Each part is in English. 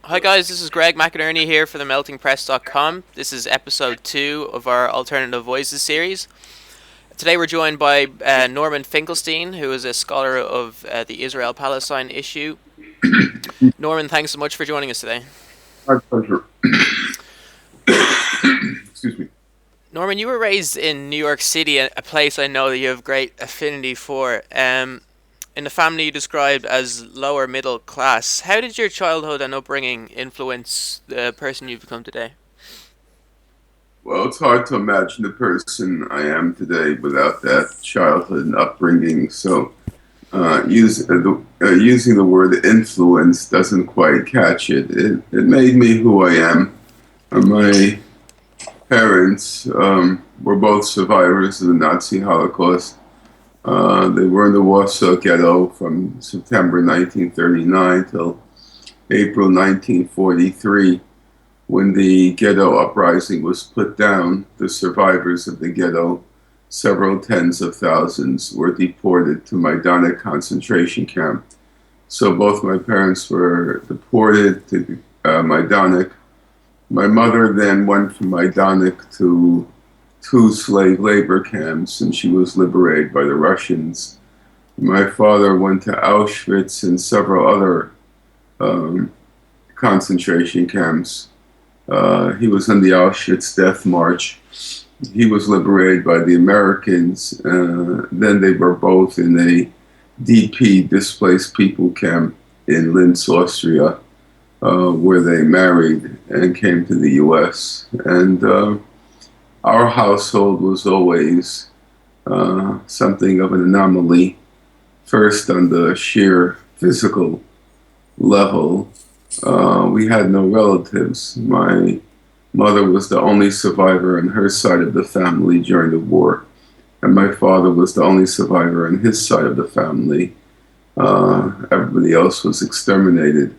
Hi guys, this is Greg McInerney here for themeltingpress.com. This is episode 2 of our Alternative Voices series. Today we're joined by Norman Finkelstein, who is a scholar of the Israel-Palestine issue. Norman, thanks so much for joining us today. My pleasure. Excuse me. Norman, you were raised in New York City, a place I know that you have great affinity for. In a family you described as lower middle class, how did your childhood and upbringing influence the person you've become today? Well, it's hard to imagine the person I am today without that childhood and upbringing. So, using the word influence doesn't quite catch it. It made me who I am. My parents were both survivors of the Nazi Holocaust. They were in the Warsaw Ghetto from September 1939 till April 1943. When the ghetto uprising was put down, the survivors of the ghetto, several tens of thousands, were deported to Majdanek concentration camp. So both my parents were deported to Majdanek. My mother then went from Majdanek to two slave labor camps, and she was liberated by the Russians. My father went to Auschwitz and several other um, concentration camps. He was in the Auschwitz Death March. He was liberated by the Americans. Then they were both in a DP, displaced people camp in Linz, Austria, where they married and came to the US. And our household was always something of an anomaly, first on the sheer physical level. We had no relatives. My mother was the only survivor on her side of the family during the war, and my father was the only survivor on his side of the family. Everybody else was exterminated.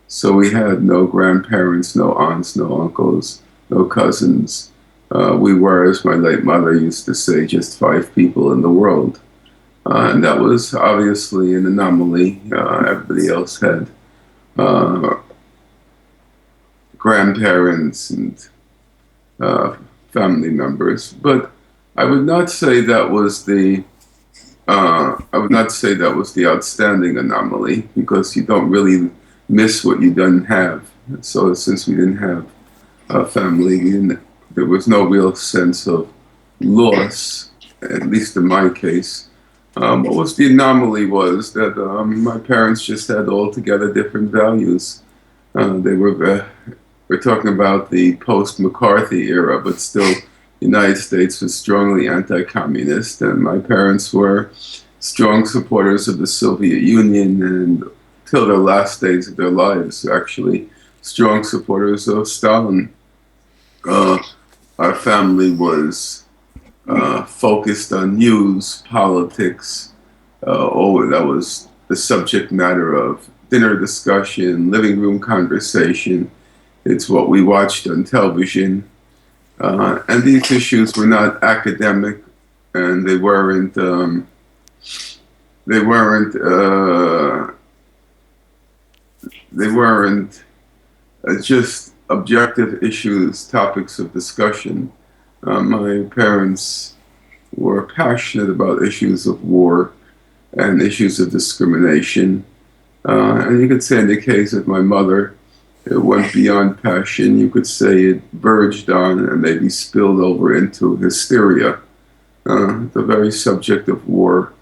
So we had no grandparents, no aunts, no uncles, no cousins. We were, as my late mother used to say, just five people in the world. And that was obviously an anomaly. Everybody else had uh, grandparents and uh, family members. But I would not say that was the outstanding anomaly because you don't really miss what you don't have. So since we didn't have a family, there was no real sense of loss, at least in my case. What was the anomaly was that my parents just had altogether different values. We're talking about the post-McCarthy era, but still, the United States was strongly anti-communist, and my parents were strong supporters of the Soviet Union, and till their last days of their lives, actually, strong supporters of Stalin. Uh, our family was focused on news, politics. That was the subject matter of dinner discussion, living room conversation. It's what we watched on television. And these issues were not academic, and they weren't, they weren't just objective issues, topics of discussion. My parents were passionate about issues of war and issues of discrimination. And you could say, in the case of my mother, it went beyond passion. You could say it verged on and maybe spilled over into hysteria. The very subject of war,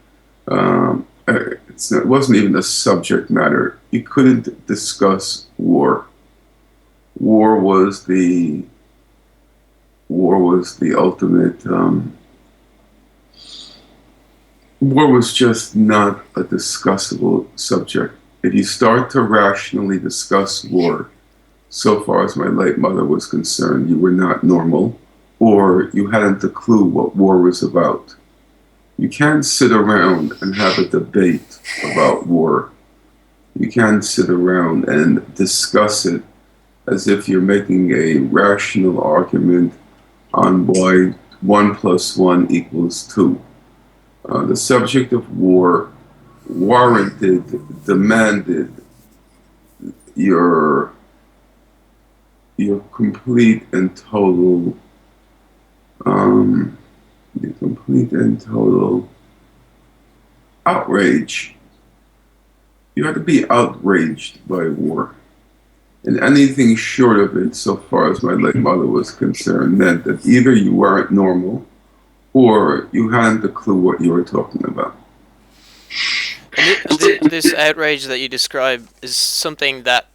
it wasn't even a subject matter. You couldn't discuss war. War was the war was the ultimate. War was just not a discussable subject. If you start to rationally discuss war, so far as my late mother was concerned, you were not normal, or you hadn't a clue what war was about. You can't sit around and have a debate about war. You can't sit around and discuss it as if you're making a rational argument on why 1 plus 1 equals 2. The subject of war warranted, demanded your complete and total, um, the complete and total outrage. You have to be outraged by war. And anything short of it, so far as my late mother was concerned, meant that either you weren't normal or you hadn't a clue what you were talking about. And this outrage that you describe is something that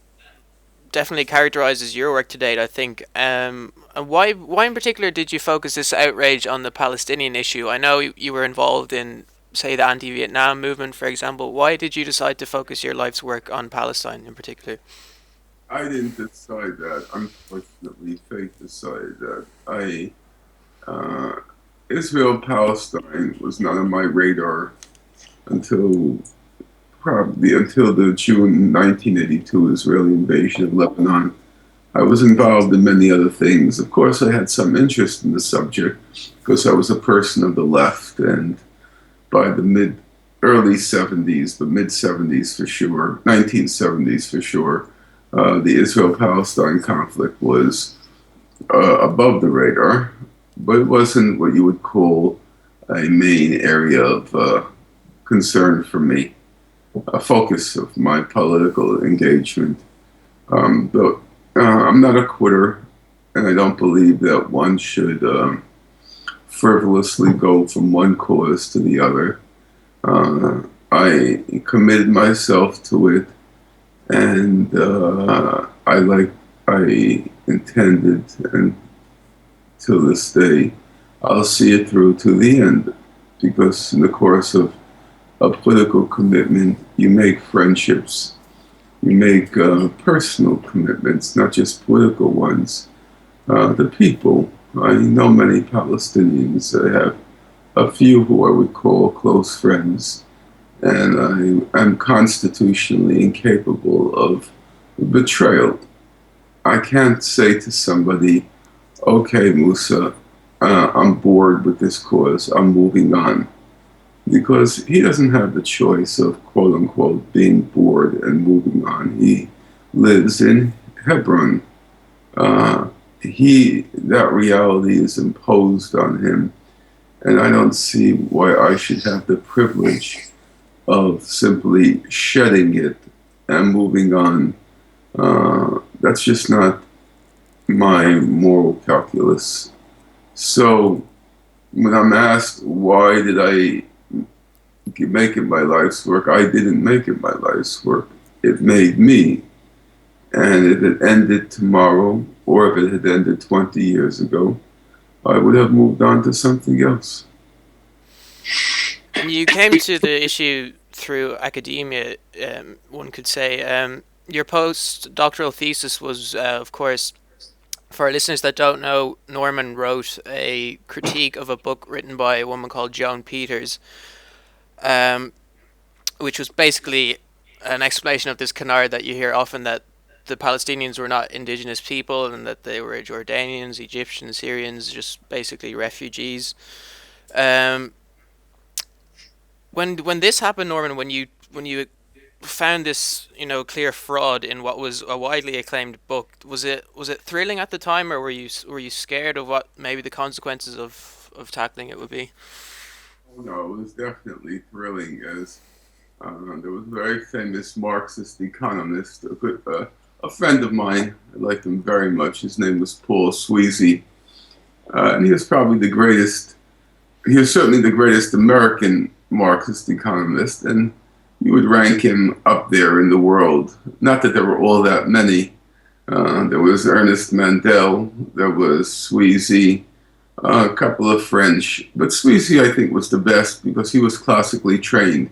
definitely characterizes your work to date, I think. And why in particular did you focus this outrage on the Palestinian issue? I know you were involved in, say, the anti-Vietnam movement, for example. Why did you decide to focus your life's work on Palestine in particular? I didn't decide that. Unfortunately, fate decided that. Uh, Israel Palestine was not on my radar until probably until the June 1982 Israeli invasion of Lebanon. I was involved in many other things. Of course, I had some interest in the subject because I was a person of the left, and by the early 70s, the mid 70s for sure, 1970s for sure, the Israel-Palestine conflict was above the radar, but it wasn't what you would call a main area of concern for me, a focus of my political engagement. But I'm not a quitter, and I don't believe that one should frivolously go from one cause to the other. I committed myself to it, and I intended, and till this day, I'll see it through to the end, because in the course of a political commitment, you make friendships, you make personal commitments, not just political ones. The people, I know many Palestinians. I have a few who I would call close friends, and I am constitutionally incapable of betrayal. I can't say to somebody, okay, Musa, I'm bored with this cause, I'm moving on. Because he doesn't have the choice of, quote unquote, being bored and moving on. He lives in Hebron. That reality is imposed on him, and I don't see why I should have the privilege of simply shedding it and moving on. That's just not my moral calculus. So when I'm asked why did I make it my life's work, I didn't make it my life's work. It made me. And if it ended tomorrow, or if it had ended 20 years ago, I would have moved on to something else. And you came to the issue through academia, one could say. Your postdoctoral thesis was, of course, for our listeners that don't know, Norman wrote a critique of a book written by a woman called Joan Peters, um, which was basically an explanation of this canard that you hear often, that the Palestinians were not indigenous people and that they were Jordanians, Egyptians, Syrians, just basically refugees. Um, when this happened, Norman, when you found this, clear fraud in what was a widely acclaimed book, was it thrilling at the time, or were you scared of what maybe the consequences of tackling it would be? Oh, no, it was definitely thrilling, as there was a very famous Marxist economist, a friend of mine. I liked him very much. His name was Paul Sweezy, and he was probably the greatest. He was certainly the greatest American Marxist economist, and you would rank him up there in the world. Not that there were all that many. There was Ernest Mandel, there was Sweezy, a couple of French, but Sweezy, I think, was the best because he was classically trained.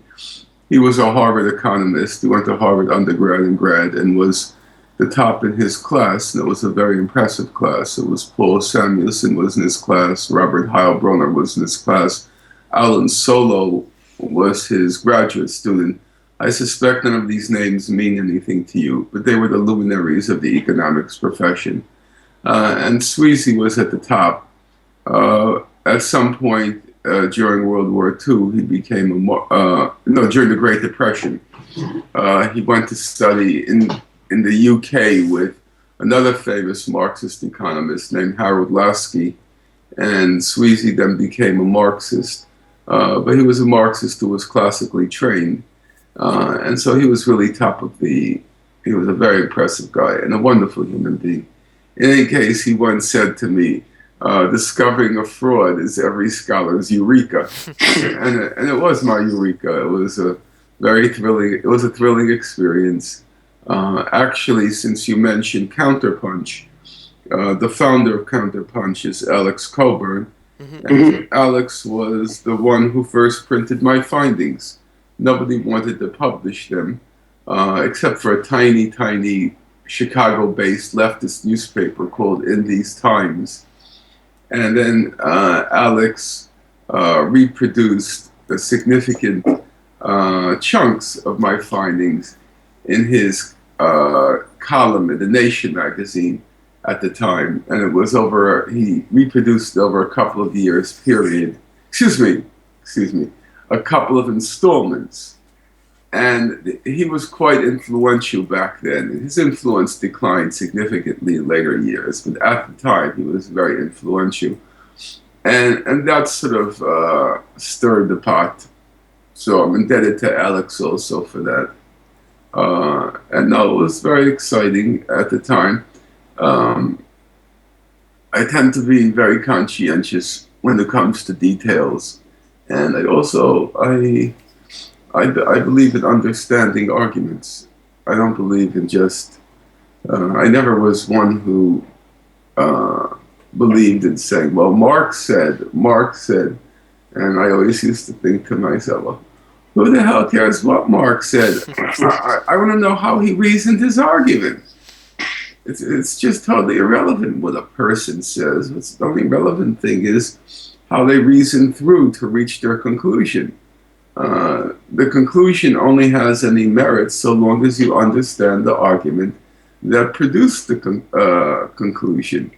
He was a Harvard economist. He went to Harvard undergrad and grad and was the top in his class, and it was a very impressive class. It was Paul Samuelson was in his class, Robert Heilbronner was in his class, Alan Solow was his graduate student. I suspect none of these names mean anything to you, but they were the luminaries of the economics profession. And Sweezy was at the top. At some point during World War II, he became during the Great Depression, he went to study in the UK with another famous Marxist economist named Harold Lasky, and Sweezy then became a Marxist. But he was a Marxist who was classically trained. And so he was really he was a very impressive guy and a wonderful human being. In any case, he once said to me, discovering a fraud is every scholar's eureka. And it was my eureka. It was a thrilling experience. Actually, since you mentioned Counterpunch, the founder of Counterpunch is Alex Coburn. Mm-hmm. And Alex was the one who first printed my findings. Nobody wanted to publish them, except for a tiny Chicago-based leftist newspaper called In These Times. And then Alex reproduced the significant chunks of my findings in his column in the Nation magazine at the time. And it was he reproduced over a couple of years period. Excuse me, a couple of installments. And he was quite influential back then. His influence declined significantly in later years, but at the time he was very influential. And that sort of stirred the pot. So I'm indebted to Alex also for that. And no, it was very exciting at the time. I tend to be very conscientious when it comes to details. And I believe in understanding arguments. I don't believe in just, I never was one who believed in saying, well, Marx said, and I always used to think to myself, well, who the hell cares what Marx said? I want to know how he reasoned his argument. It's just totally irrelevant what a person says. The only relevant thing is how they reason through to reach their conclusion. The conclusion only has any merit so long as you understand the argument that produced the conclusion.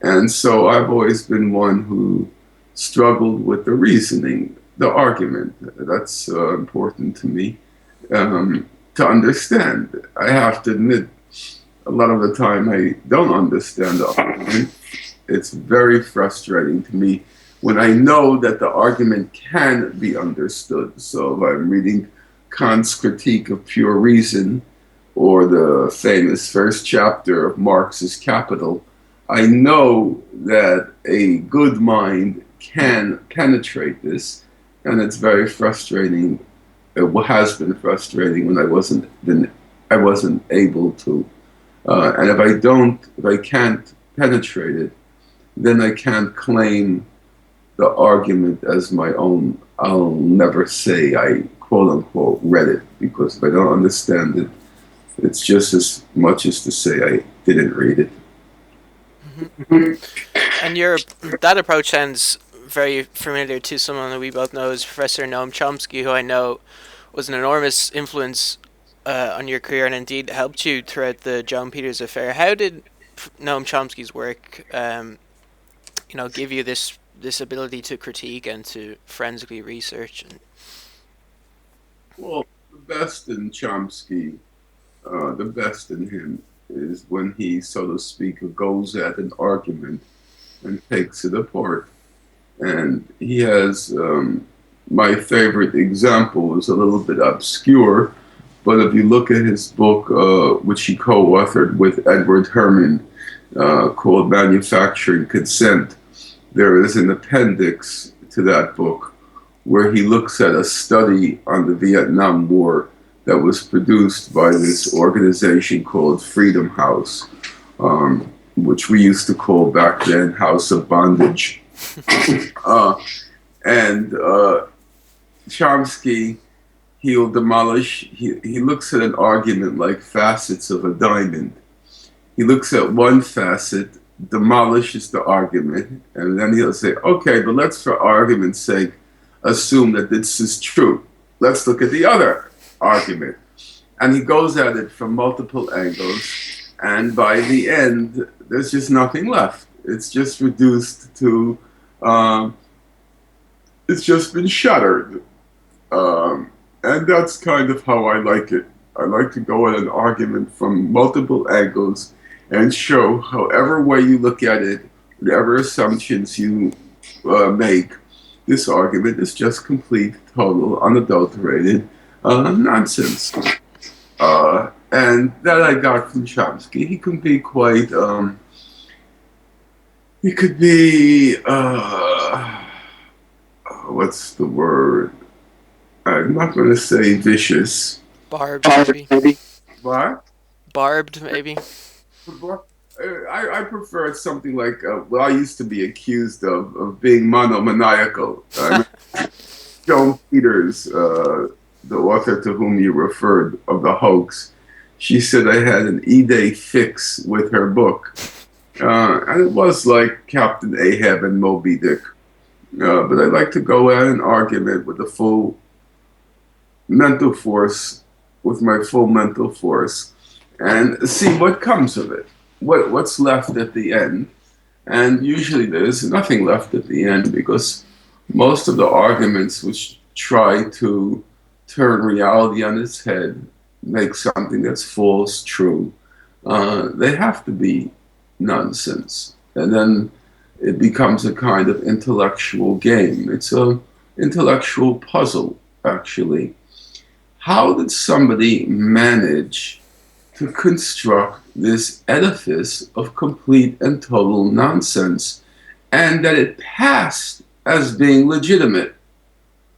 And so I've always been one who struggled with the reasoning, the argument. That's important to me to understand. I have to admit, a lot of the time I don't understand the argument. It's very frustrating to me when I know that the argument can be understood. So if I'm reading Kant's Critique of Pure Reason or the famous first chapter of Marx's Capital, I know that a good mind can penetrate this, and it's very frustrating. It has been frustrating when I wasn't able to. And if I can't penetrate it, then I can't claim the argument as my own. I'll never say I quote unquote read it, because if I don't understand it, it's just as much as to say I didn't read it. Mm-hmm. And that approach sounds very familiar to someone that we both know as Professor Noam Chomsky, who I know was an enormous influence on your career and indeed helped you throughout the Joan Peters affair. How did Noam Chomsky's work, give you this ability to critique and to forensically research? Well, the best in Chomsky, the best in him is when he, so to speak, goes at an argument and takes it apart. And he has, my favorite example is a little bit obscure, but if you look at his book, which he co-authored with Edward Herman, called Manufacturing Consent, there is an appendix to that book where he looks at a study on the Vietnam War that was produced by this organization called Freedom House, which we used to call back then House of Bondage. And Chomsky, he'll demolish, he looks at an argument like facets of a diamond. He looks at one facet, demolishes the argument, and then he'll say, okay, but let's, for argument's sake, assume that this is true. Let's look at the other argument. And he goes at it from multiple angles, and by the end, there's just nothing left. It's just reduced to, it's just been shattered. And that's kind of how I like it. I like to go at an argument from multiple angles and show, however way you look at it, whatever assumptions you make, this argument is just complete, total, unadulterated nonsense. And that I got from Chomsky. He can be quite, he could be, what's the word? I'm not going to say vicious. Barbed, maybe. What? Barbed, maybe. I prefer something like, well, I used to be accused of being monomaniacal. Joan Peters, the author to whom you referred of the hoax, she said I had an E-Day fix with her book. And it was like Captain Ahab and Moby Dick. But I like to go at an argument with the full mental force, with my full mental force, and see what comes of it. What's left at the end. And usually there's nothing left at the end, because most of the arguments which try to turn reality on its head, make something that's false true, they have to be nonsense. And then it becomes a kind of intellectual game. It's an intellectual puzzle, actually. How did somebody manage to construct this edifice of complete and total nonsense, and that it passed as being legitimate?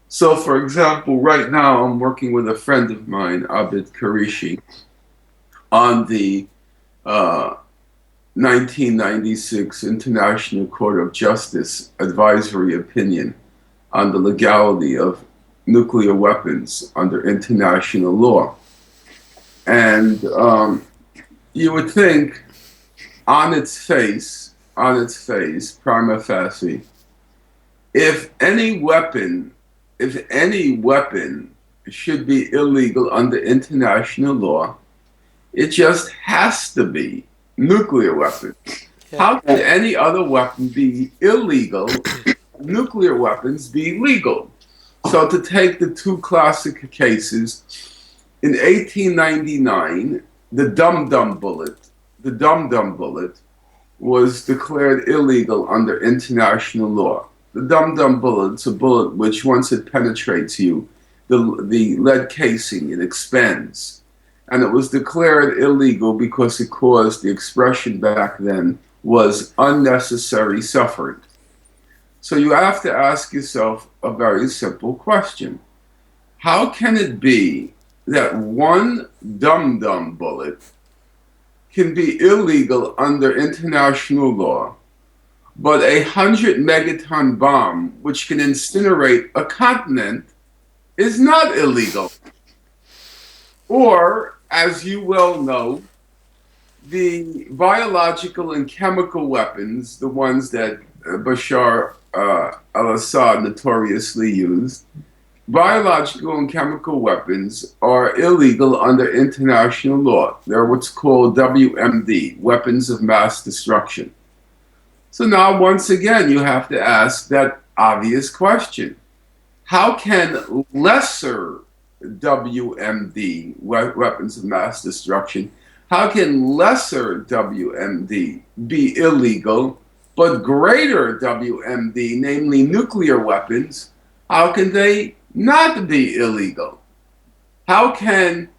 So, for example, right now I'm working with a friend of mine, Abid Karishi, on the 1996 International Court of Justice advisory opinion on the legality of nuclear weapons under international law. And you would think, on its face, prima facie, if any weapon should be illegal under international law, it just has to be nuclear weapons. Yeah. How could any other weapon be illegal? Nuclear weapons be legal. So to take the two classic cases, in 1899, the dum-dum bullet was declared illegal under international law. The dum-dum bullet's a bullet which, once it penetrates you, the lead casing, it expands. And it was declared illegal because it caused, the expression back then was unnecessary suffering. So you have to ask yourself a very simple question. How can it be that one dum-dum bullet can be illegal under international law, but 100 megaton bomb, which can incinerate a continent, is not illegal? Or, as you well know, the biological and chemical weapons, the ones that Bashar al-Assad notoriously used, biological and chemical weapons are illegal under international law. They're what's called WMD, weapons of mass destruction. So now, once again, you have to ask that obvious question. How can lesser WMD, weapons of mass destruction, how can lesser WMD be illegal, but greater WMD, namely nuclear weapons, how can they not be illegal? How can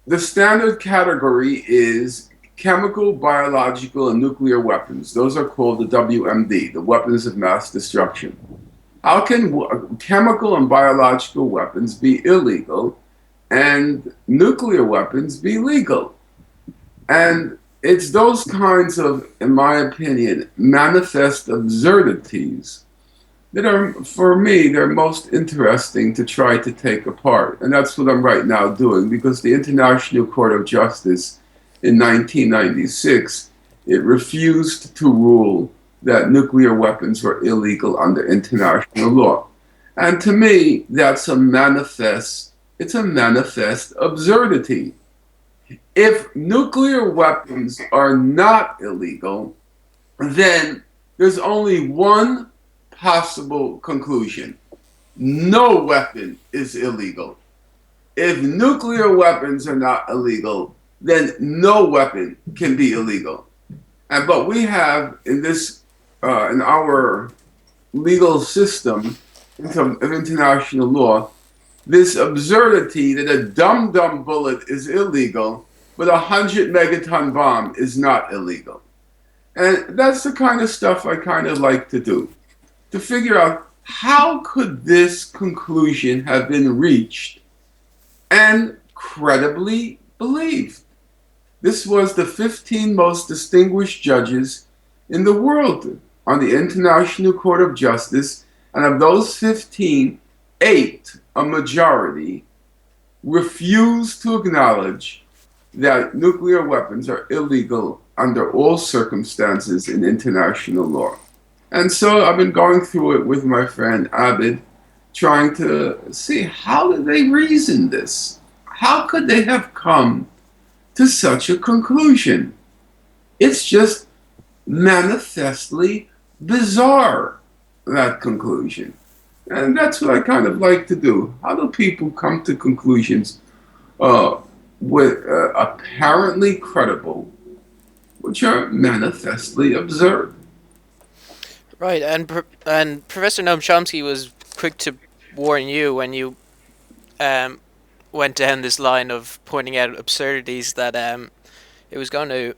the standard category is chemical, biological, and nuclear weapons? Those are called the WMD, the weapons of mass destruction. How can chemical and biological weapons be illegal and nuclear weapons be legal? And it's those kinds of, in my opinion, manifest absurdities that are, for me, they're most interesting to try to take apart. And that's what I'm right now doing, because the International Court of Justice in 1996, it refused to rule that nuclear weapons were illegal under international law. And to me, that's it's a manifest absurdity. If nuclear weapons are not illegal, then there's only one possible conclusion. No weapon is illegal. If nuclear weapons are not illegal, then no weapon can be illegal. But we have in our legal system of international law, this absurdity that a dumb bullet is illegal, but a 100 megaton bomb is not illegal. And that's the kind of stuff I kind of like to do, to figure out how could this conclusion have been reached and credibly believed. This was the 15 most distinguished judges in the world on the International Court of Justice, and of those 15, 8, a majority, refused to acknowledge that nuclear weapons are illegal under all circumstances in international law. And so I've been going through it with my friend Abid, trying to see how did they reason this? How could they have come to such a conclusion? It's just manifestly bizarre, that conclusion. And that's what I kind of like to do. How do people come to conclusions with apparently credible, which are manifestly absurd? Right, and Professor Noam Chomsky was quick to warn you when you went down this line of pointing out absurdities that it was going to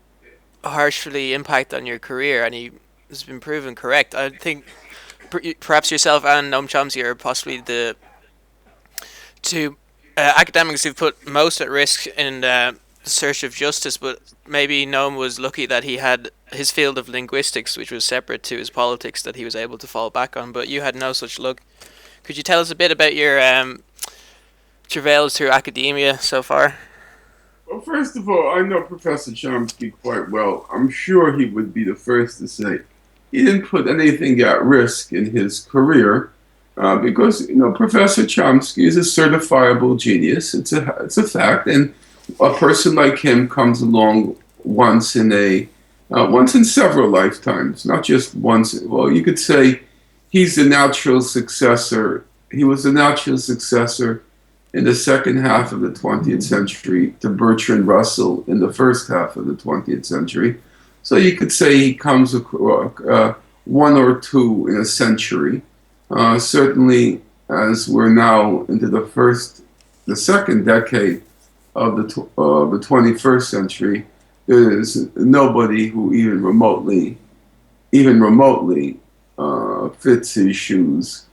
harshly impact on your career, and he has been proven correct. I think perhaps yourself and Noam Chomsky are possibly the two academics who've put most at risk in the search of justice, but maybe Noam was lucky that he had his field of linguistics, which was separate to his politics, that he was able to fall back on, but you had no such luck. Could you tell us a bit about your travails through academia so far? Well, first of all, I know Professor Chomsky quite well. I'm sure he would be the first to say he didn't put anything at risk in his career because Professor Chomsky is a certifiable genius. It's a fact, and a person like him comes along once in several lifetimes, not just once. Well, you could say he's the natural successor. He was the natural successor in the second half of the 20th century to Bertrand Russell in the first half of the 20th century. So you could say he comes one or two in a century. Certainly, as we're now into the second decade of the 21st century, there is nobody who even remotely fits his shoes.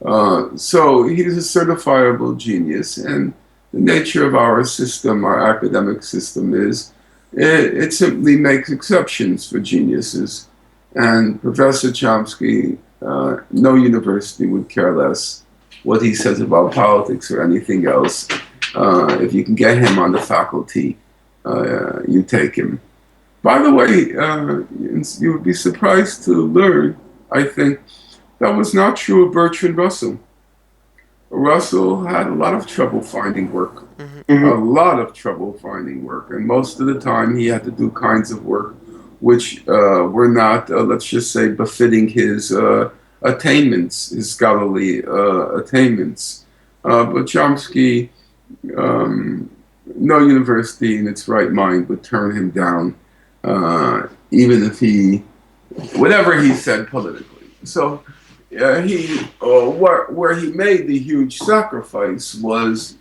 So he's a certifiable genius, and the nature of our system, our academic system, is it simply makes exceptions for geniuses. And Professor Chomsky, no university would care less what he says about politics or anything else. If you can get him on the faculty, you take him. By the way, you would be surprised to learn, I think, that was not true of Bertrand Russell. Russell had a lot of trouble finding work. Mm-hmm. A lot of trouble finding work. And most of the time he had to do kinds of work which were not, let's just say, befitting his attainments, his scholarly attainments. But Chomsky, no university in its right mind would turn him down, even if whatever he said politically. So where he made the huge sacrifice was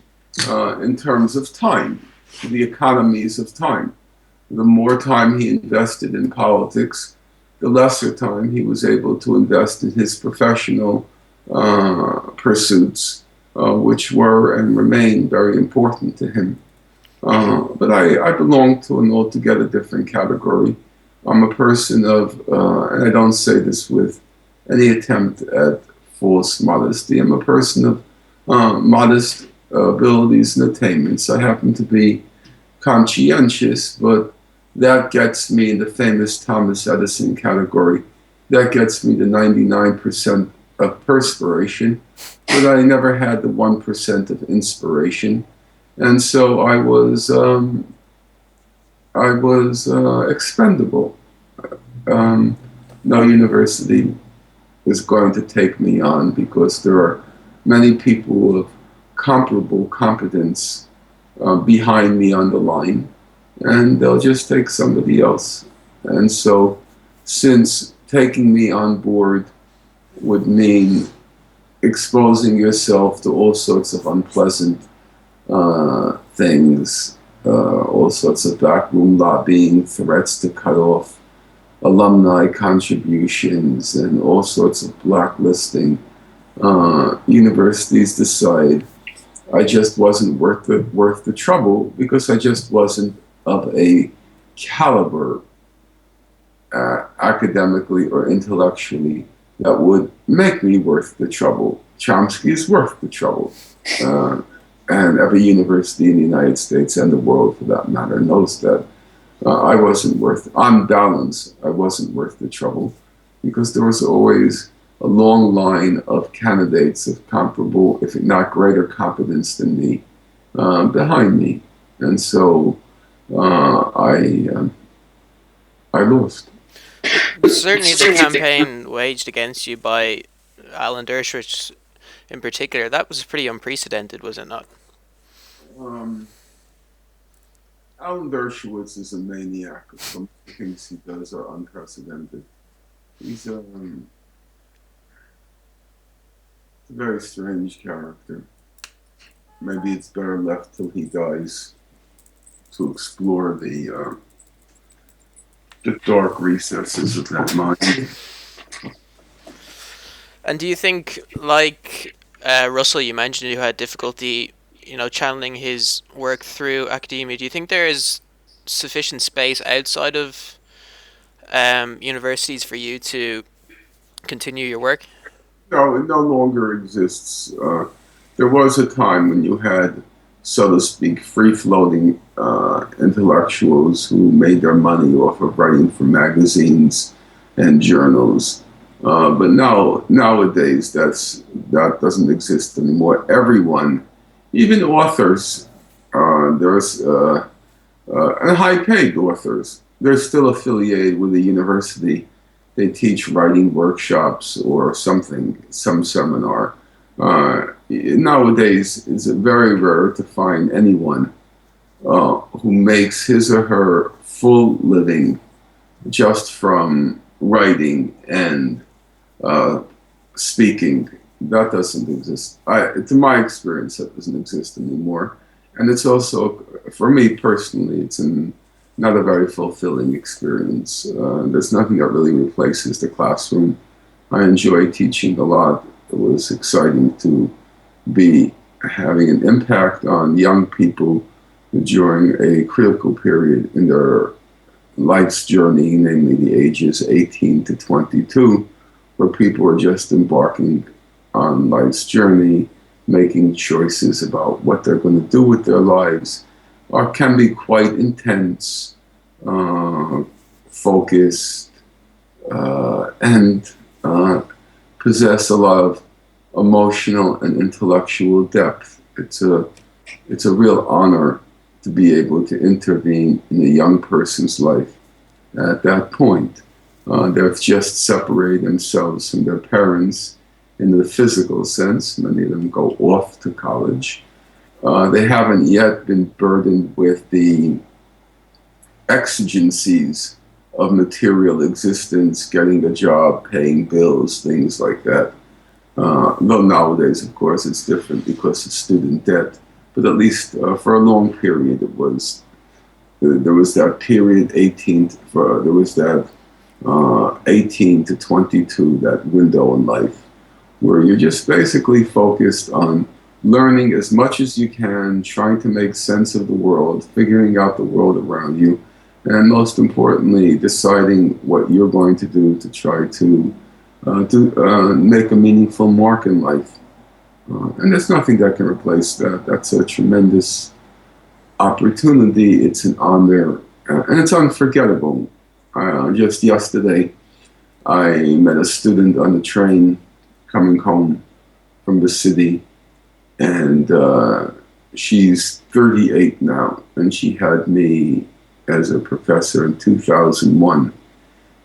in terms of time, the economies of time. The more time he invested in politics, the lesser time he was able to invest in his professional pursuits, which were and remain very important to him. But I belong to an altogether different category. I'm a person of, and I don't say this with any attempt at false modesty, I'm a person of modest abilities and attainments. I happen to be conscientious, but that gets me in the famous Thomas Edison category. That gets me the 99% of perspiration, but I never had the 1% of inspiration. And so I was expendable. No university is going to take me on because there are many people of comparable competence behind me on the line. and they'll just take somebody else. And so, since taking me on board would mean exposing yourself to all sorts of unpleasant things, all sorts of backroom lobbying, threats to cut off alumni contributions, and all sorts of blacklisting, universities decide I just wasn't worth the trouble because I just wasn't of a caliber, academically or intellectually, that would make me worth the trouble. Chomsky is worth the trouble. Uh, and every university in the United States and the world, for that matter, knows that I wasn't worth, on balance, I wasn't worth the trouble because there was always a long line of candidates of comparable, if not greater competence than me, behind me. And so I lost. Certainly, the campaign waged against you by Alan Dershowitz in particular, that was pretty unprecedented, was it not? Um, Alan Dershowitz is a maniac. Some of the things he does are unprecedented. He's a very strange character. Maybe it's better left till he dies to explore the dark recesses of that mind. And do you think, like Russell, you mentioned you had difficulty, channeling his work through academia. Do you think there is sufficient space outside of universities for you to continue your work? No, it no longer exists. There was a time when you had, so to speak, free-floating intellectuals who made their money off of writing for magazines and journals. But nowadays, that doesn't exist anymore. Everyone, even authors, there's and high-paid authors, they're still affiliated with a university. They teach writing workshops or something, some seminar. Nowadays, it's very rare to find anyone who makes his or her full living just from writing and speaking. That doesn't exist. To my experience, that doesn't exist anymore. And it's also, for me personally, not a very fulfilling experience. There's nothing that really replaces the classroom. I enjoy teaching a lot. It was exciting to be having an impact on young people during a critical period in their life's journey, namely the ages 18 to 22, where people are just embarking on life's journey, making choices about what they're going to do with their lives, or can be quite intense, focused, and possess a lot of emotional and intellectual depth. It's a real honor to be able to intervene in a young person's life at that point. They've just separated themselves from their parents in the physical sense. Many of them go off to college. They haven't yet been burdened with the exigencies of material existence, getting a job, paying bills, things like that. Though nowadays, of course, it's different because of student debt. But at least for a long period, there was that period 18 to 22, that window in life, where you're just basically focused on learning as much as you can, trying to make sense of the world, figuring out the world around you, and most importantly, deciding what you're going to do to try to make a meaningful mark in life. And there's nothing that can replace that. That's a tremendous opportunity. It's an honor, and it's unforgettable. Just yesterday, I met a student on the train coming home from the city, and she's 38 now, and she had me as a professor in 2001.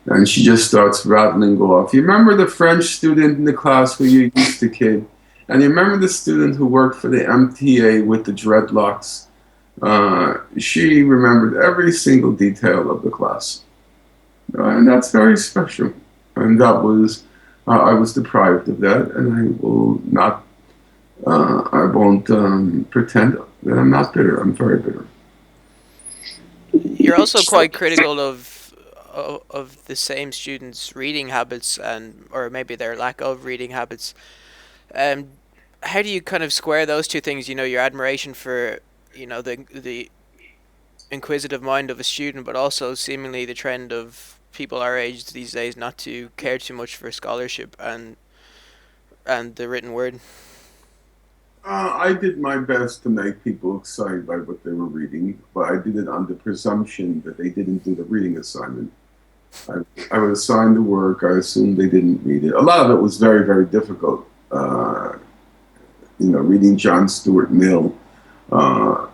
And she just starts rattling off. You remember the French student in the class who you used to kid? And you remember the student who worked for the MTA with the dreadlocks? She remembered every single detail of the class. And that's very special. And that was, I was deprived of that, and I won't pretend that I'm not bitter. I'm very bitter. You're also quite critical of the same students' reading habits and or maybe their lack of reading habits. Um, how do you kind of square those two things? You know, your admiration for the inquisitive mind of a student, but also seemingly the trend of people our age these days not to care too much for scholarship and the written word. I did my best to make people excited by what they were reading, but I did it on the presumption that they didn't do the reading assignment. I, I would assign the work. I assumed they didn't read it. A lot of it was very, very difficult. Reading John Stuart Mill, uh,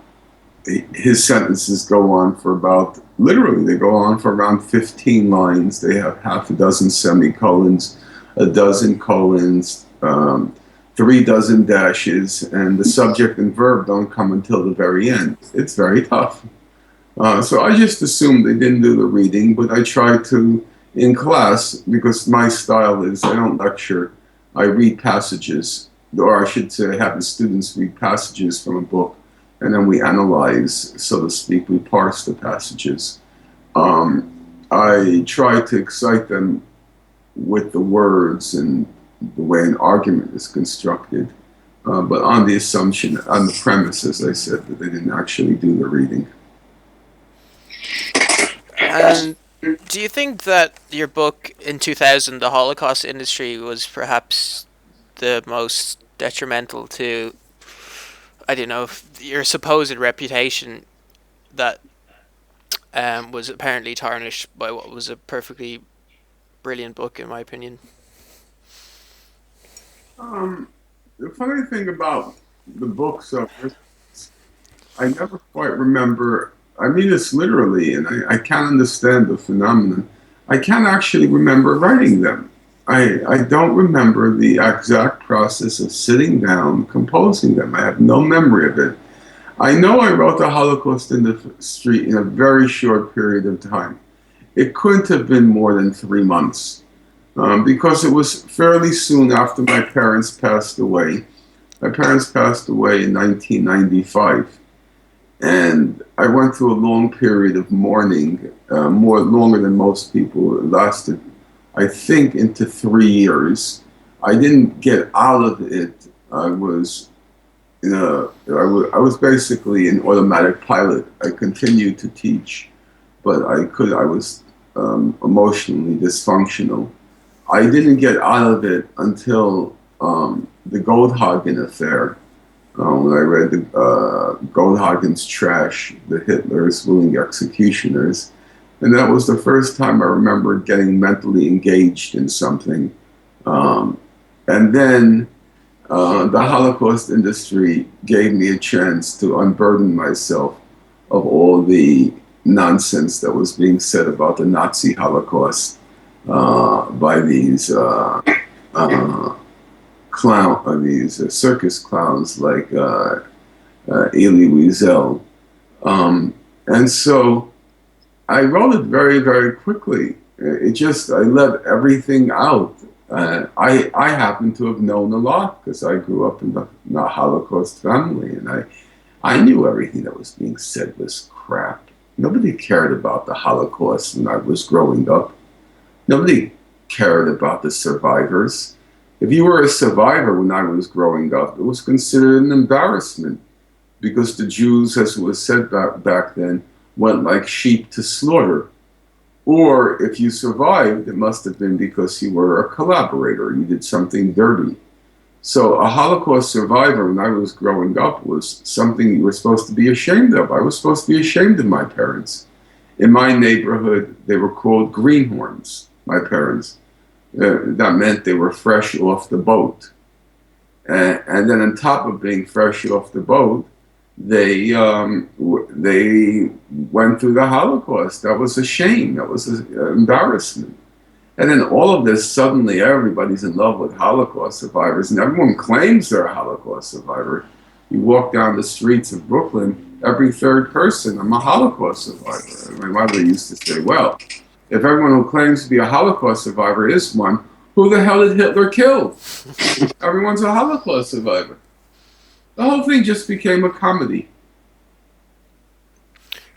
his sentences go on for about, literally, they go on for around 15 lines. They have half a dozen semicolons, a dozen colons, 3 dozen dashes, and the subject and verb don't come until the very end. It's very tough. So I just assumed they didn't do the reading, but I try to, in class, because my style is I don't lecture, I read passages, or I should say, have the students read passages from a book, and then we analyze, so to speak, we parse the passages. I try to excite them with the words and the way an argument is constructed, but on the assumption, on the premise, as I said, that they didn't actually do the reading. And do you think that your book in 2000, The Holocaust Industry, was perhaps the most detrimental to, I don't know, your supposed reputation that was apparently tarnished by what was a perfectly brilliant book, in my opinion? Um, the funny thing about the books, I never quite remember. I mean this literally, and I can't understand the phenomenon. I can't actually remember writing them. I don't remember the exact process of sitting down, composing them. I have no memory of it. I know I wrote the Holocaust Industry in a very short period of time. It couldn't have been more than 3 months because it was fairly soon after my parents passed away. My parents passed away in 1995, and I went through a long period of mourning, more longer than most people. It lasted, I think, into 3 years. I didn't get out of it. I was basically an automatic pilot. I continued to teach, but I was emotionally dysfunctional. I didn't get out of it until the Goldhagen affair, when I read Goldhagen's Trash, the Hitler's Willing Executioners. And that was the first time I remember getting mentally engaged in something. And then the Holocaust Industry gave me a chance to unburden myself of all the nonsense that was being said about the Nazi Holocaust by these circus clowns like Elie Wiesel. And so I wrote it very, very quickly. I let everything out. I happen to have known a lot because I grew up in the Holocaust family, and I knew everything that was being said was crap. Nobody cared about the Holocaust when I was growing up. Nobody cared about the survivors. If you were a survivor when I was growing up, it was considered an embarrassment because the Jews, as it was said back then, went like sheep to slaughter. Or if you survived, it must have been because you were a collaborator, you did something dirty. So a Holocaust survivor when I was growing up was something you were supposed to be ashamed of. I was supposed to be ashamed of my parents. In my neighborhood, they were called greenhorns, my parents. That meant they were fresh off the boat. And then on top of being fresh off the boat, they went through the Holocaust. That was a shame. That was an embarrassment. And then all of this, suddenly everybody's in love with Holocaust survivors, and everyone claims they're a Holocaust survivor. You walk down the streets of Brooklyn, every third person, I'm a Holocaust survivor. My mother used to say, well, if everyone who claims to be a Holocaust survivor is one, who the hell did Hitler kill? Everyone's a Holocaust survivor. The whole thing just became a comedy.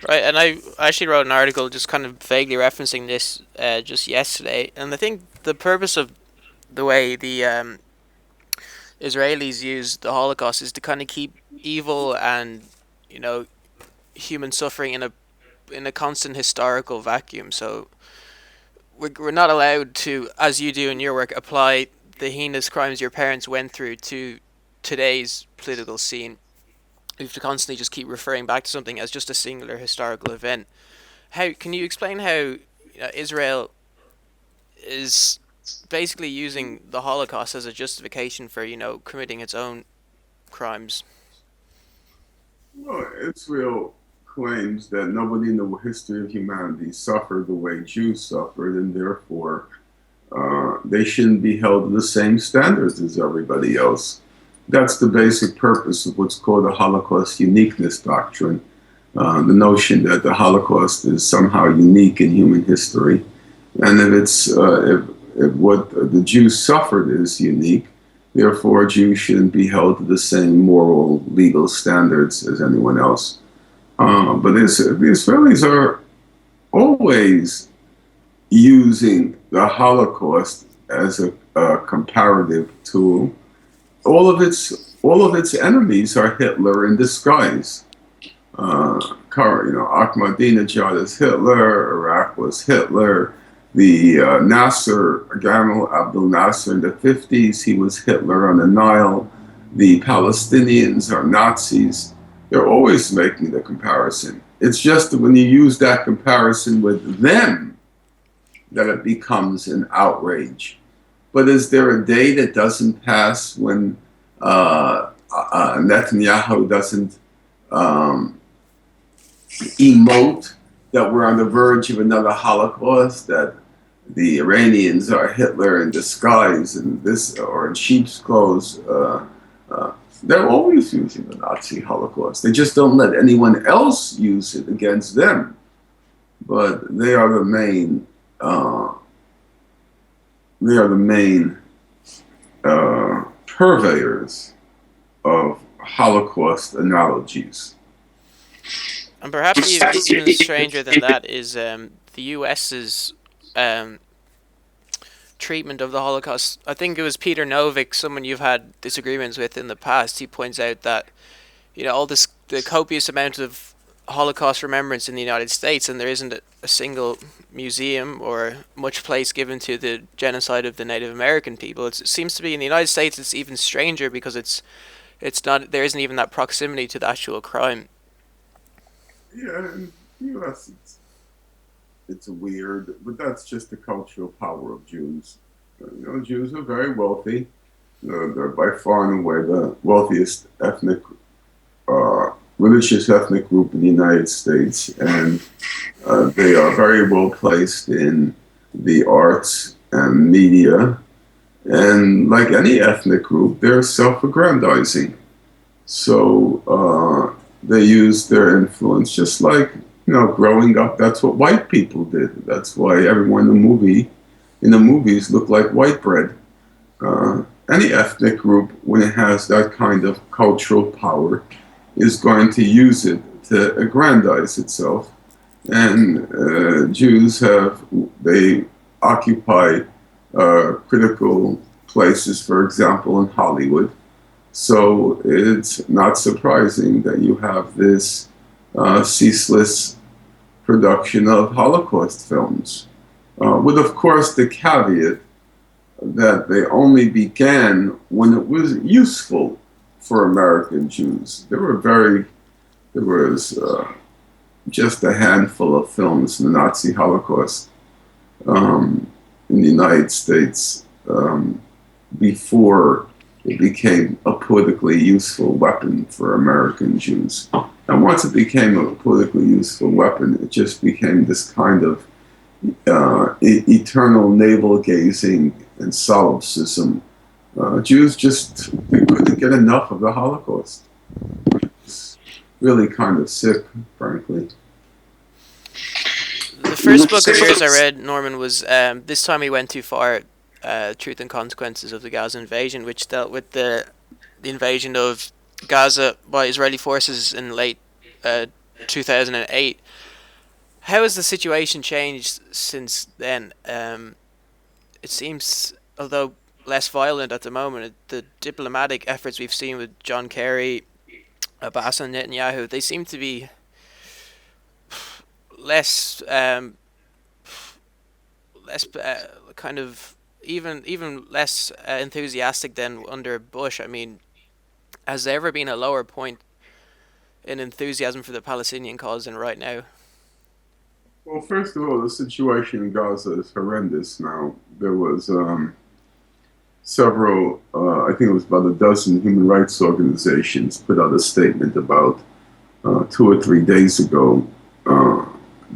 Right, and I actually wrote an article just kind of vaguely referencing this just yesterday, and I think the purpose of the way the Israelis use the Holocaust is to kind of keep evil and you know human suffering in a constant historical vacuum. So we're not allowed to, as you do in your work, apply the heinous crimes your parents went through to today's political scene. We have to constantly just keep referring back to something as just a singular historical event. How can you explain how Israel is basically using the Holocaust as a justification for committing its own crimes? Well, Israel claims that nobody in the history of humanity suffered the way Jews suffered, and therefore they shouldn't be held to the same standards as everybody else. That's the basic purpose of what's called the Holocaust uniqueness doctrine. The notion that the Holocaust is somehow unique in human history, and if what the Jews suffered is unique, therefore Jews shouldn't be held to the same moral, legal standards as anyone else. But the Israelis are always using the Holocaust as a comparative tool. All of its enemies are Hitler in disguise. Ahmadinejad is Hitler, Iraq was Hitler, the Nasser, Gamal Abdel Nasser in the 50s, he was Hitler on the Nile, the Palestinians are Nazis. They're always making the comparison. It's just that when you use that comparison with them, that it becomes an outrage. But is there a day that doesn't pass when Netanyahu doesn't emote that we're on the verge of another Holocaust, that the Iranians are Hitler in disguise and this, or in sheep's clothes? They're always using the Nazi Holocaust. They just don't let anyone else use it against them. But they are the main. Purveyors of Holocaust analogies. And perhaps even stranger than that is the US's treatment of the Holocaust. I think it was Peter Novick, someone you've had disagreements with in the past. He points out that all the copious amount of Holocaust remembrance in the United States, and there isn't a single museum or much place given to the genocide of the Native American people. It seems to be in the United States it's even stranger because it's not, there isn't even that proximity to the actual crime. Yeah, in the U.S. it's weird, but that's just the cultural power of Jews. Jews are very wealthy. They're by far and away the wealthiest religious ethnic group in the United States, and they are very well placed in the arts and media. And like any ethnic group, they're self-aggrandizing. So they use their influence, just like growing up. That's what white people did. That's why everyone in the movies looked like white bread. Any ethnic group, when it has that kind of cultural power, is going to use it to aggrandize itself. And Jews they occupy critical places, for example, in Hollywood. So it's not surprising that you have this ceaseless production of Holocaust films, with, of course, the caveat that they only began when it was useful for American Jews. There was just a handful of films in the Nazi Holocaust in the United States before it became a politically useful weapon for American Jews. And once it became a politically useful weapon, it just became this kind of eternal navel-gazing and solipsism. Jews just couldn't get enough of the Holocaust. really kind of sick, frankly. The first book of yours I read, Norman, was This Time We Went Too Far, Truth and Consequences of the Gaza Invasion, which dealt with the invasion of Gaza by Israeli forces in late 2008. How has the situation changed since then? It seems, although less violent at the moment, the diplomatic efforts we've seen with John Kerry, Abbas and Netanyahu, they seem to be less less kind of even less enthusiastic than under Bush. I mean, has there ever been a lower point in enthusiasm for the Palestinian cause than right now? Well, first of all, the situation in Gaza is horrendous now. There was several, I think it was about a dozen human rights organizations put out a statement about 2 or 3 days ago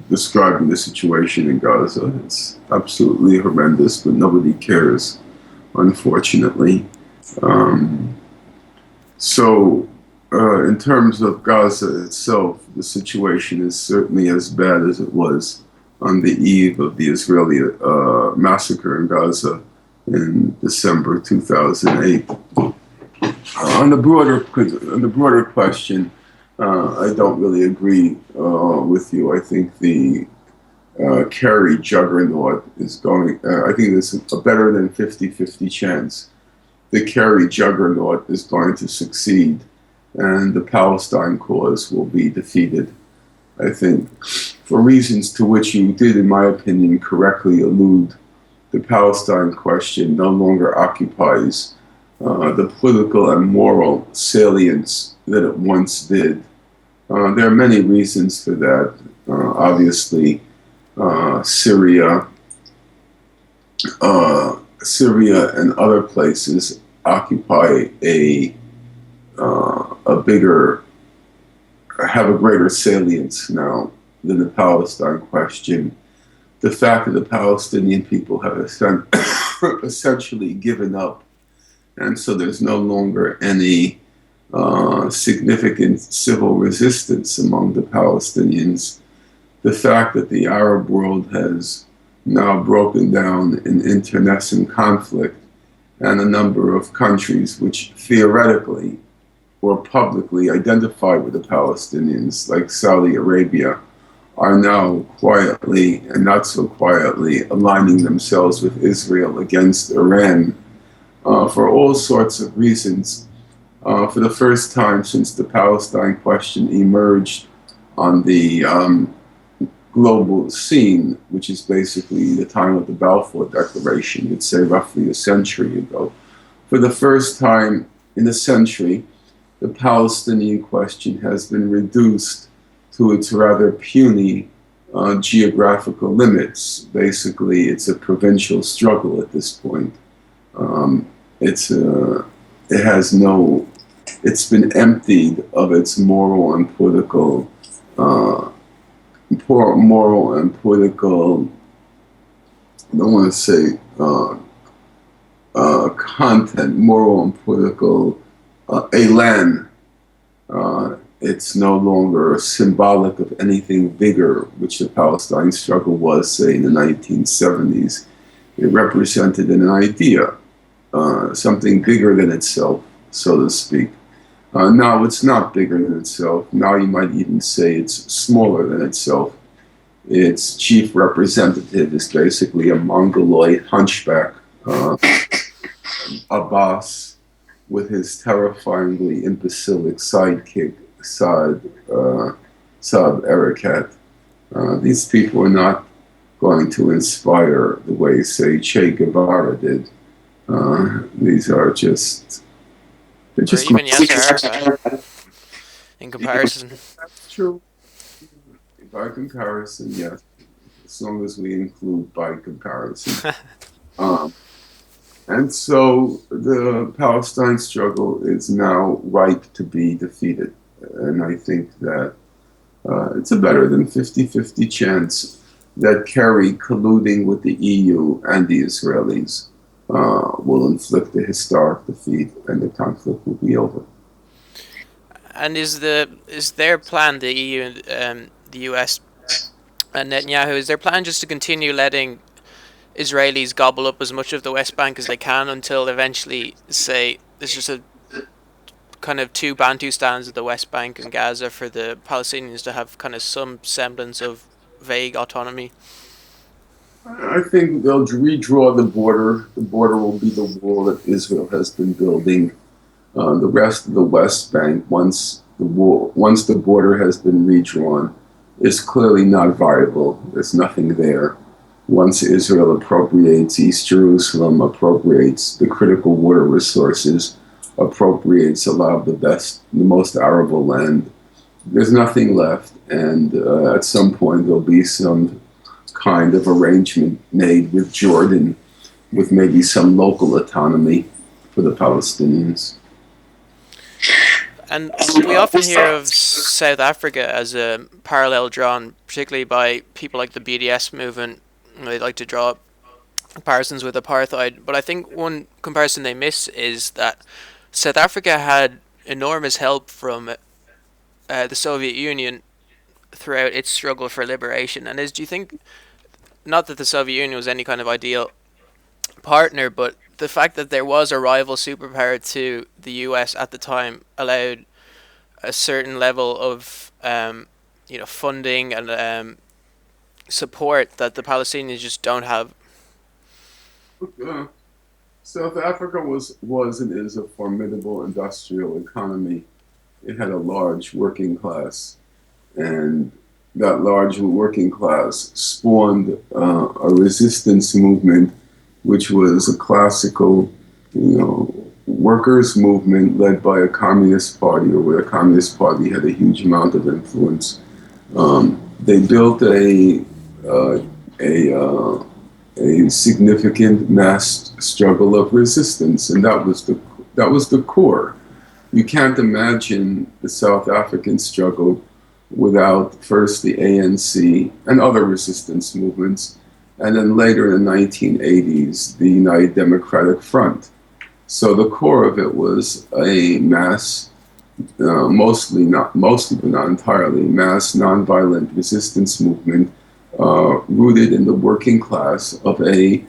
describing the situation in Gaza. It's absolutely horrendous, but nobody cares, unfortunately. Um, in terms of Gaza itself, the situation is certainly as bad as it was on the eve of the Israeli massacre in Gaza in December 2008. On the broader question, I don't really agree with you. I think the Kerry juggernaut is going. I think there's a better than 50-50 chance the Kerry juggernaut is going to succeed, and the Palestine cause will be defeated. I think, for reasons to which you did, in my opinion, correctly allude, the Palestine question no longer occupies the political and moral salience that it once did. There are many reasons for that. Obviously, Syria and other places occupy have a greater salience now than the Palestine question. The fact that the Palestinian people have essentially given up, and so there's no longer any significant civil resistance among the Palestinians. The fact that the Arab world has now broken down in internecine conflict, and a number of countries which theoretically or publicly identify with the Palestinians, like Saudi Arabia, are now quietly and not so quietly aligning themselves with Israel against Iran for all sorts of reasons. For the first time since the Palestine question emerged on the global scene, which is basically the time of the Balfour Declaration, you'd say roughly a century ago. For the first time in a century, the Palestinian question has been reduced to its rather puny geographical limits. Basically, it's a provincial struggle at this point. It's been emptied of its moral and political I don't want to say content, moral and political elan. It's no longer symbolic of anything bigger, which the Palestine struggle was, say, in the 1970s. It represented an idea, something bigger than itself, so to speak. Now it's not bigger than itself. Now you might even say it's smaller than itself. Its chief representative is basically a mongoloid hunchback, Abbas, with his terrifyingly imbecilic sidekick, Saad Erekat. These people are not going to inspire the way, say, Che Guevara did. These are just... Or even Yasser Arafat, in comparison. That's true. By comparison, yes. As long as we include by comparison. And so the Palestine struggle is now ripe to be defeated. And I think that it's a better than 50-50 chance that Kerry, colluding with the EU and the Israelis, will inflict a historic defeat and the conflict will be over. And is their plan, the EU and the US and Netanyahu, is their plan just to continue letting Israelis gobble up as much of the West Bank as they can until eventually, say, there's just a kind of two Bantustans of the West Bank and Gaza for the Palestinians to have kind of some semblance of vague autonomy? I think they'll redraw the border. The border will be the wall that Israel has been building. The rest of the West Bank, once the border has been redrawn, is clearly not viable. There's nothing there. Once Israel appropriates East Jerusalem, appropriates the critical water resources, appropriates a lot of the most arable land, there's nothing left. And at some point, there'll be some kind of arrangement made with Jordan, with maybe some local autonomy for the Palestinians. And we often hear of South Africa as a parallel drawn, particularly by people like the BDS movement. They like to draw comparisons with apartheid, but I think one comparison they miss is that South Africa had enormous help from the Soviet Union throughout its struggle for liberation. And do you think, not that the Soviet Union was any kind of ideal partner, but the fact that there was a rival superpower to the US at the time allowed a certain level of funding and support that the Palestinians just don't have? Uh, South Africa was and is a formidable industrial economy. It had a large working class, and that large working class spawned a resistance movement, which was a classical, workers' movement led by a communist party, or where a communist party had a huge amount of influence. They built a significant mass struggle of resistance, and that was the core. You can't imagine the South African struggle without first the ANC and other resistance movements, and then later in the 1980s, the United Democratic Front. So the core of it was a mass, mostly but not entirely, mass nonviolent resistance movement rooted in the working class of a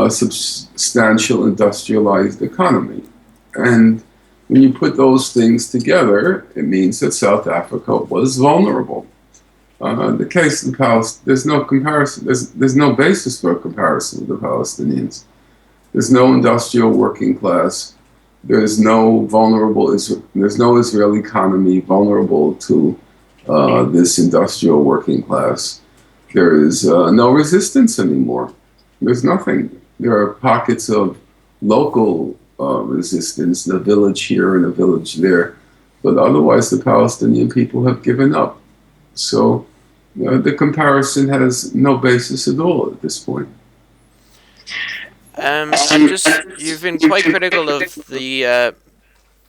substantial industrialized economy. And when you put those things together, it means that South Africa was vulnerable. The case of the Palestinians, there's no comparison. There's no basis for a comparison with the Palestinians. There's no industrial working class. There's no Israeli economy vulnerable to this industrial working class. There is no resistance anymore. There's nothing. There are pockets of local resistance, in a village here and a village there, but otherwise the Palestinian people have given up. So the comparison has no basis at all at this point. You've been quite critical of the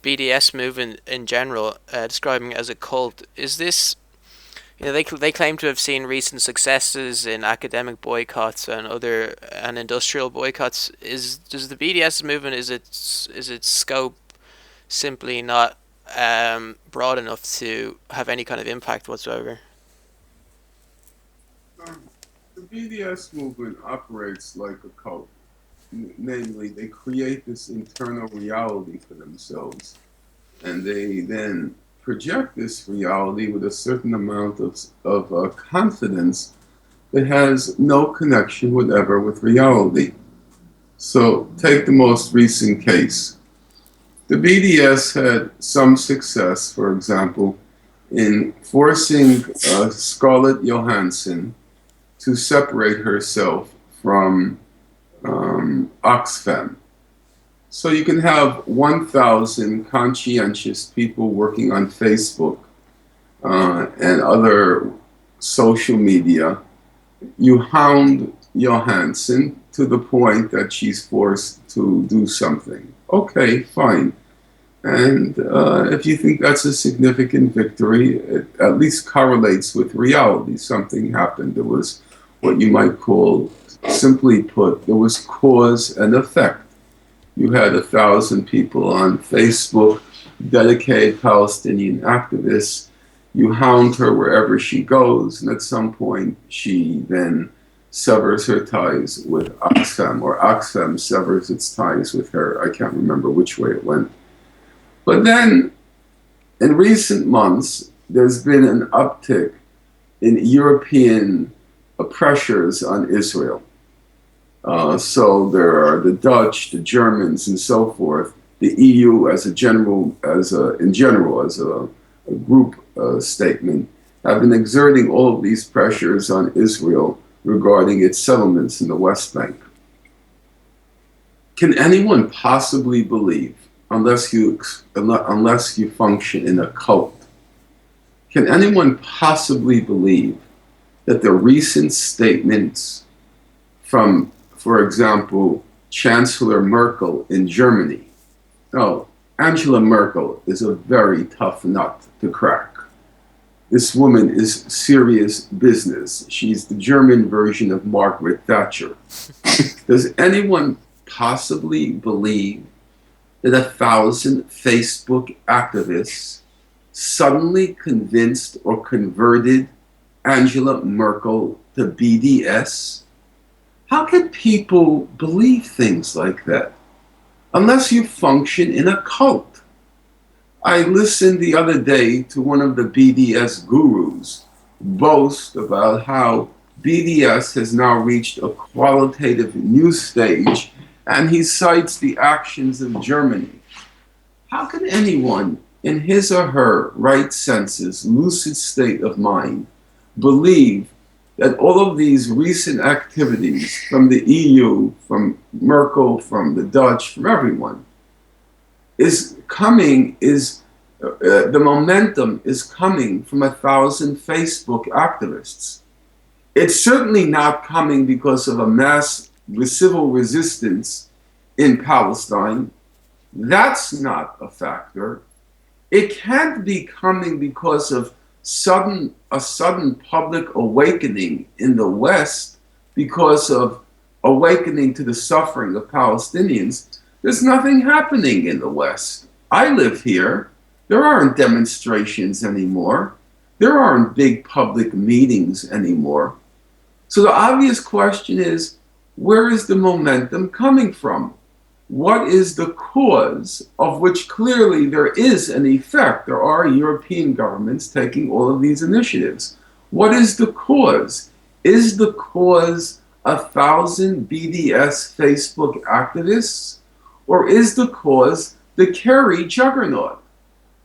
BDS movement in general, describing it as a cult. Is this, they claim to have seen recent successes in academic boycotts and industrial boycotts. Does the BDS movement, is its scope simply not broad enough to have any kind of impact whatsoever? The BDS movement operates like a cult. Namely, they create this internal reality for themselves, and they then project this reality with a certain amount of confidence that has no connection whatever with reality. So take the most recent case. The BDS had some success, for example, in forcing Scarlett Johansson to separate herself from Oxfam. So you can have 1,000 conscientious people working on Facebook and other social media. You hound Johansson to the point that she's forced to do something. Okay, fine. And if you think that's a significant victory, it at least correlates with reality. Something happened. There was what you might call, simply put, there was cause and effect. You had 1,000 people on Facebook dedicated Palestinian activist. You hound her wherever she goes, and at some point she then severs her ties with Oxfam, or Oxfam severs its ties with her. I can't remember which way it went. But then, in recent months, there's been an uptick in European pressures on Israel. So there are the Dutch, the Germans, and so forth. The EU, as a group statement, have been exerting all of these pressures on Israel regarding its settlements in the West Bank. Can anyone possibly believe, unless you function in a cult, can anyone possibly believe that the recent statements from, for example, Chancellor Merkel in Germany? Oh, Angela Merkel is a very tough nut to crack. This woman is serious business. She's the German version of Margaret Thatcher. Does anyone possibly believe that 1,000 Facebook activists suddenly convinced or converted Angela Merkel to BDS? How can people believe things like that? Unless you function in a cult. I listened the other day to one of the BDS gurus boast about how BDS has now reached a qualitative new stage, and he cites the actions of Germany. How can anyone in his or her right senses, lucid state of mind, believe that all of these recent activities from the EU, from Merkel, from the Dutch, from everyone, the momentum is coming from 1,000 Facebook activists? It's certainly not coming because of a mass civil resistance in Palestine. That's not a factor. It can't be coming because of a sudden public awakening in the West, because of awakening to the suffering of Palestinians. There's nothing happening in the West. I live here. There aren't demonstrations anymore. There aren't big public meetings anymore. So the obvious question is, where is the momentum coming from? What is the cause, of which clearly there is an effect? There are European governments taking all of these initiatives. What is the cause? Is the cause 1,000 BDS Facebook activists? Or is the cause the Kerry juggernaut?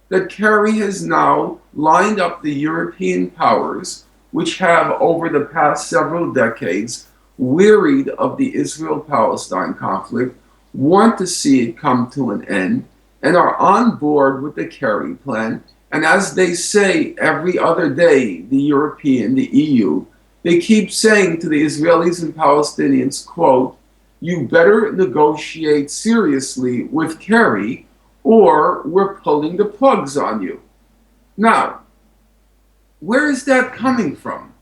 That Kerry has now lined up the European powers, which have over the past several decades wearied of the Israel-Palestine conflict, want to see it come to an end, and are on board with the Kerry plan. And as they say every other day, the EU, they keep saying to the Israelis and Palestinians, quote, you better negotiate seriously with Kerry or we're pulling the plugs on you. Now, where is that coming from?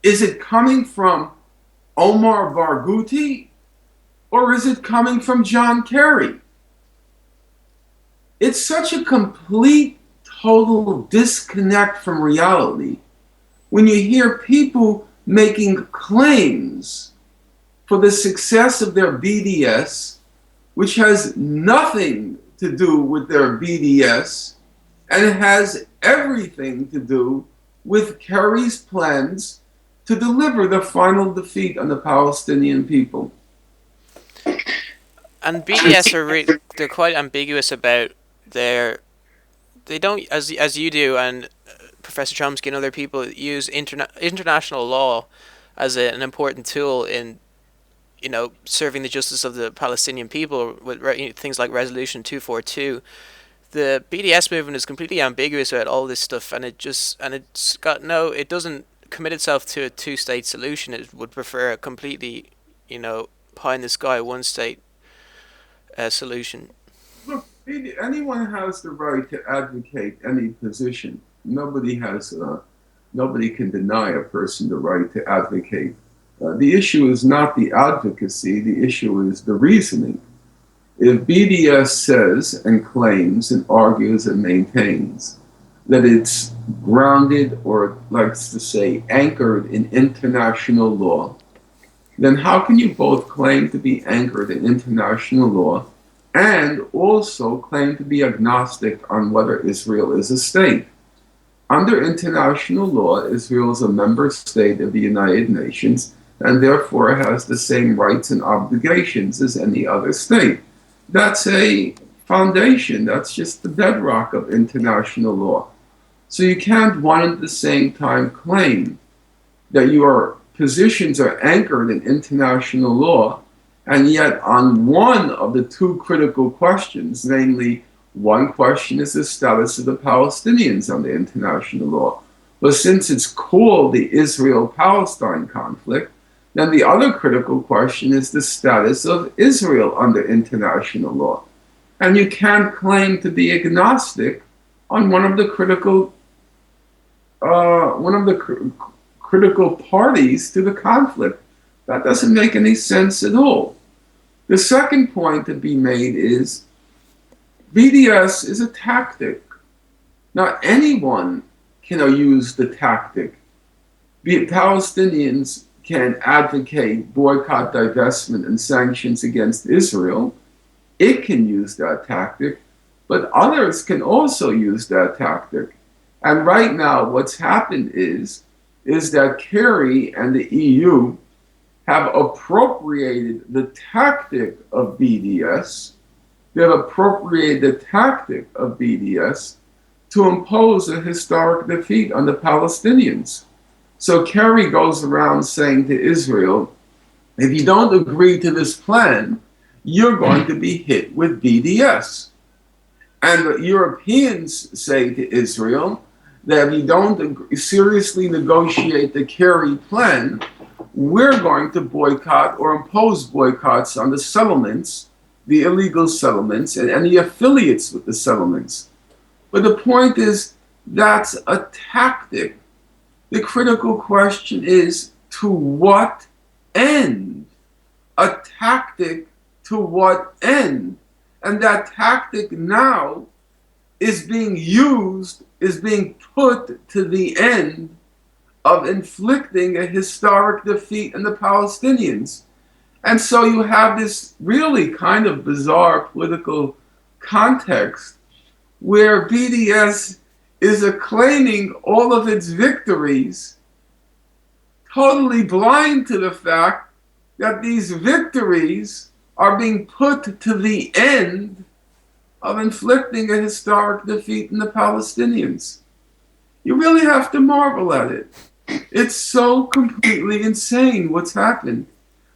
Is it coming from Omar Barghouti, or is it coming from John Kerry? It's such a complete, total disconnect from reality when you hear people making claims for the success of their BDS, which has nothing to do with their BDS, and it has everything to do with Kerry's plans to deliver the final defeat on the Palestinian people. And BDS they're quite ambiguous about they don't, as you do, and Professor Chomsky and other people use international law as an important tool in serving the justice of the Palestinian people with things like Resolution 242. The BDS movement is completely ambiguous about all this stuff, and it doesn't commit itself to a two-state solution. It would prefer a completely, pie in the sky one-state solution. Look, anyone has the right to advocate any position. Nobody can deny a person the right to advocate. The issue is not the advocacy. The issue is the reasoning. if BDS says and claims and argues and maintains that it's grounded or likes to say anchored in international law, then how can you both claim to be anchored in international law and also claim to be agnostic on whether Israel is a state? Under international law, Israel is a member state of the United Nations and therefore has the same rights and obligations as any other state. That's a foundation. That's just the bedrock of international law. So you can't one at the same time claim that your positions are anchored in international law, and yet on one of the two critical questions, namely, one question is the status of the Palestinians under international law. But since it's called the Israel-Palestine conflict, then the other critical question is the status of Israel under international law. And you can't claim to be agnostic on one of the critical parties to the conflict. That doesn't make any sense at all. The second point to be made is BDS is a tactic. Now, anyone can use the tactic. Palestinians can advocate boycott, divestment, and sanctions against Israel. It can use that tactic, but others can also use that tactic. And right now, what's happened is that Kerry and the EU have appropriated the tactic of BDS. They have appropriated the tactic of BDS to impose a historic defeat on the Palestinians. So Kerry goes around saying to Israel, if you don't agree to this plan, you're going to be hit with BDS. And the Europeans say to Israel that if you don't seriously negotiate the Kerry plan, we're going to boycott or impose boycotts on the settlements, the illegal settlements, and any affiliates with the settlements. But the point is, that's a tactic. The critical question is, to what end? A tactic to what end? And that tactic now is being used, is being put to the end of inflicting a historic defeat on the Palestinians. And so you have this really kind of bizarre political context where BDS is acclaiming all of its victories, totally blind to the fact that these victories are being put to the end of inflicting a historic defeat in the Palestinians. You really have to marvel at it. It's so completely insane what's happened.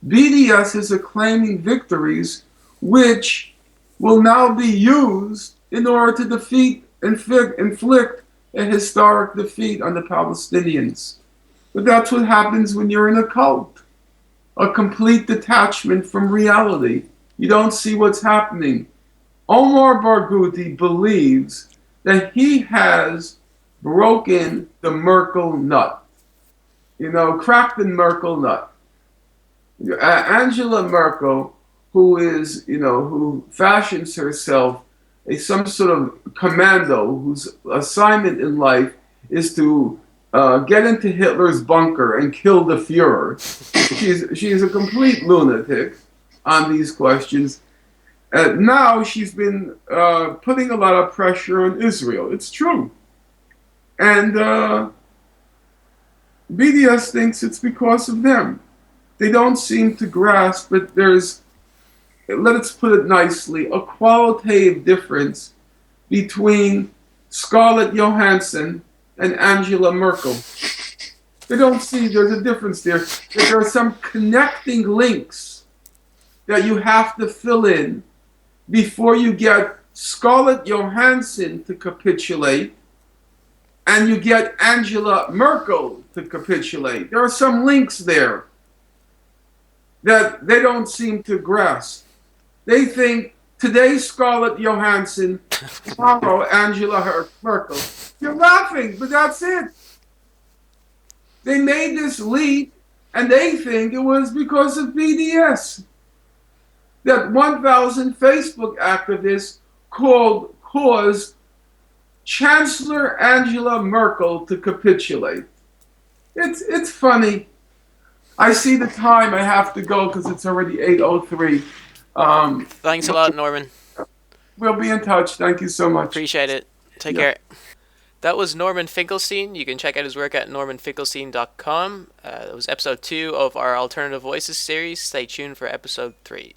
BDS is acclaiming victories which will now be used in order to defeat, inflict a historic defeat on the Palestinians. But that's what happens when you're in a cult. A complete detachment from reality. You don't see what's happening. Omar Barghouti believes that he has broken the Merkel nut. Cracked the Merkel nut. Angela Merkel, who fashions herself as some sort of commando whose assignment in life is to get into Hitler's bunker and kill the Fuhrer. She's a complete lunatic on these questions. Now she's been putting a lot of pressure on Israel. It's true. And BDS thinks it's because of them. They don't seem to grasp that there's, let's put it nicely, a qualitative difference between Scarlett Johansson and Angela Merkel. They don't see there's a difference there. That there are some connecting links that you have to fill in before you get Scarlett Johansson to capitulate and you get Angela Merkel to capitulate. There are some links there that they don't seem to grasp. They think today Scarlett Johansson, tomorrow Angela Merkel. You're laughing, but that's it. They made this leap, and they think it was because of BDS. that 1,000 Facebook activists caused Chancellor Angela Merkel to capitulate. It's funny. I see the time. I have to go because it's already 8:03. Thanks a lot, Norman. We'll be in touch. Thank you so much. Appreciate it. Take Yeah. care. That was Norman Finkelstein. You can check out his work at normanfinkelstein.com. That was episode 2 of our Alternative Voices series. Stay tuned for episode 3.